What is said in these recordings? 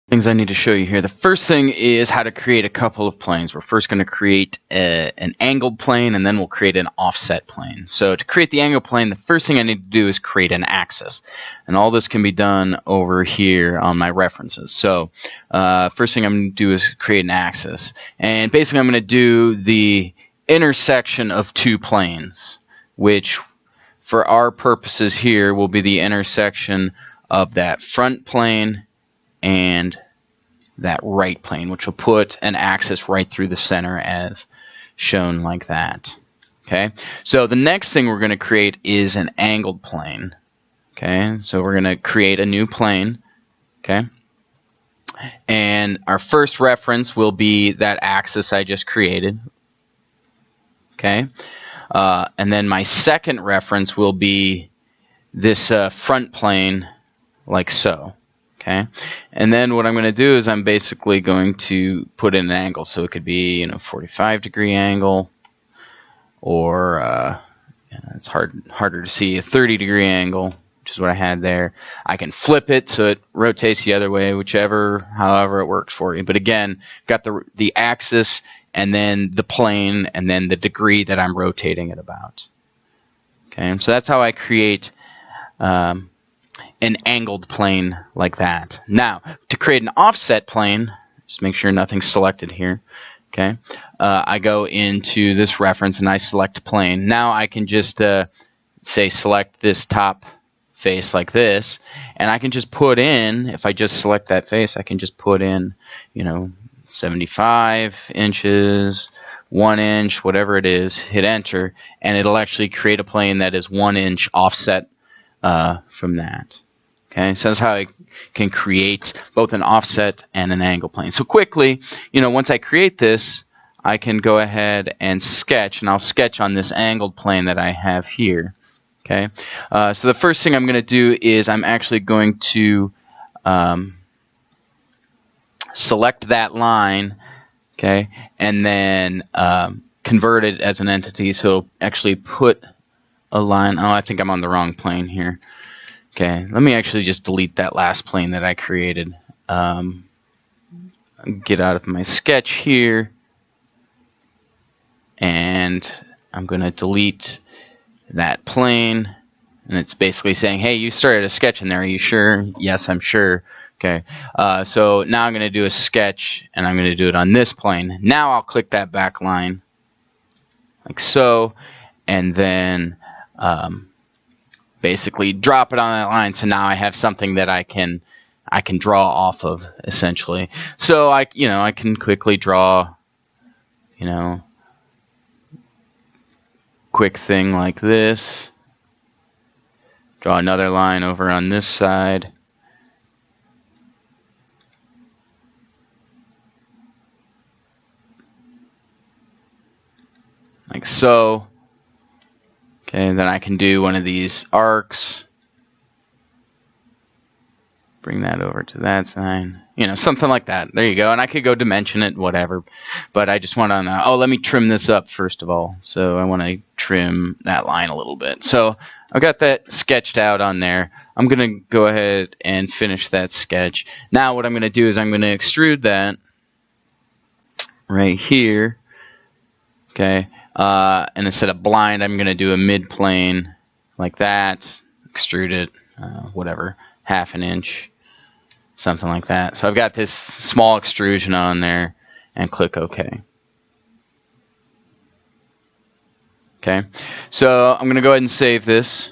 Things I need to show you here. The first thing is how to create a couple of planes. We're first going to create an angled plane, and then we'll create an offset plane. So to create the angled plane, the first thing I need to do is create an axis. And all this can be done over here on my references. So first thing I'm going to do is create an axis. And basically I'm going to do the intersection of two planes, which for our purposes here will be the intersection of that front plane and that right plane, which will put an axis right through the center as shown like that. Okay, so the next thing we're going to create is an angled plane. Okay, so we're going to create a new plane. Okay, and our first reference will be that axis I just created. Okay, and then my second reference will be this front plane like so. Okay, and then what I'm going to do is I'm basically going to put in an angle. So it could be 45-degree angle, or it's harder to see, a 30-degree angle, which is what I had there. I can flip it so it rotates the other way, however it works for you. But again, got the axis and then the plane and then the degree that I'm rotating it about. Okay, so that's how I create an angled plane like that. Now, to create an offset plane, just make sure nothing's selected here. Okay, I go into this reference and I select plane. Now I can just say select this top face like this, and I can just put in, if I just select that face, I can just put in 75 inches, 1 inch, whatever it is, hit enter, and it'll actually create a plane that is 1 inch offset from that. Okay, so that's how I can create both an offset and an angle plane. So quickly, once I create this, I can go ahead and sketch, and I'll sketch on this angled plane that I have here. Okay, so the first thing I'm going to do is I'm actually going to select that line, okay, and then convert it as an entity. So it'll actually put a line. Oh, I think I'm on the wrong plane here. Okay, let me actually just delete that last plane that I created. Get out of my sketch here, and I'm going to delete that plane. And it's basically saying, hey, you started a sketch in there. Are you sure? Yes, I'm sure. Okay, so now I'm going to do a sketch, and I'm going to do it on this plane. Now I'll click that back line, like so, and then basically drop it on that line. So now I have something that I can draw off of, essentially. So I can quickly draw, quick thing like this. Draw another line over on this side. Like so. Okay, and then I can do one of these arcs. Bring that over to that side. Something like that. There you go. And I could go dimension it, whatever. But I just want to, let me trim this up first of all. So I want to trim that line a little bit. So I've got that sketched out on there. I'm going to go ahead and finish that sketch. Now what I'm going to do is I'm going to extrude that right here. Okay. And instead of blind, I'm going to do a mid-plane like that. Extrude it, whatever, ½ an inch. Something like that. So I've got this small extrusion on there, and click OK. Okay, so I'm going to go ahead and save this.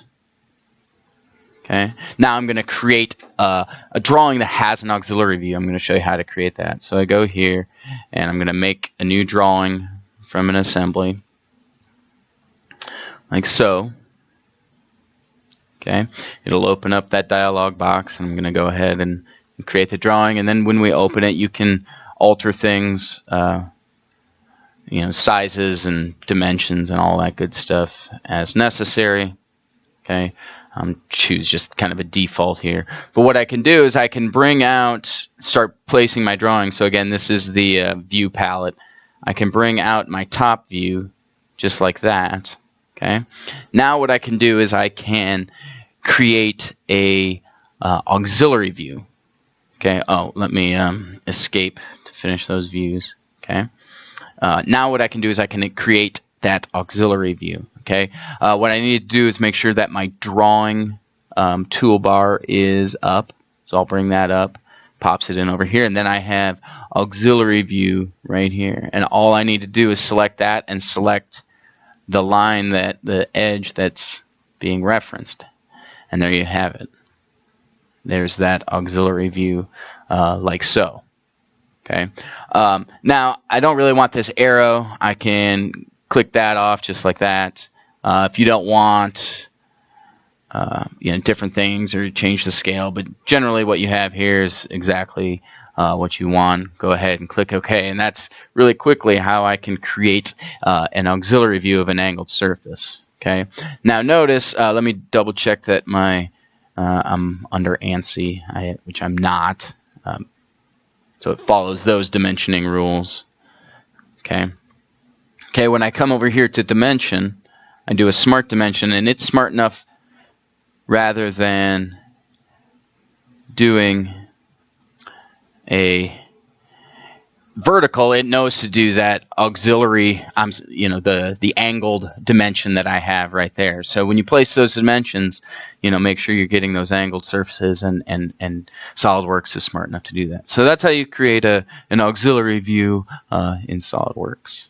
Okay, now I'm going to create a drawing that has an auxiliary view. I'm going to show you how to create that. So I go here, and I'm going to make a new drawing from an assembly, like so. Okay, it'll open up that dialog box, and I'm going to go ahead and create the drawing, and then when we open it, you can alter things, sizes and dimensions and all that good stuff as necessary. Okay, choose just kind of a default here. But what I can do is I can start placing my drawing. So again, this is the view palette. I can bring out my top view just like that. Okay, now what I can do is I can create a auxiliary view. Okay. Oh, let me escape to finish those views. Okay. Now what I can do is I can create that auxiliary view. Okay. What I need to do is make sure that my drawing toolbar is up. So I'll bring that up, pops it in over here, and then I have auxiliary view right here. And all I need to do is select that and select the line, that the edge that's being referenced. And there you have it. There's that auxiliary view like so. Okay. Now I don't really want this arrow. I can click that off just like that. If you don't want different things or change the scale, but generally what you have here is exactly what you want. Go ahead and click OK, and that's really quickly how I can create an auxiliary view of an angled surface. Okay. Now notice, let me double check that I'm under ANSI, which I'm not. So it follows those dimensioning rules. Okay. Okay, when I come over here to dimension, I do a smart dimension, and it's smart enough, rather than doing a vertical, it knows to do that auxiliary, the angled dimension that I have right there. So when you place those dimensions, make sure you're getting those angled surfaces, and SolidWorks is smart enough to do that. So that's how you create an auxiliary view in SolidWorks.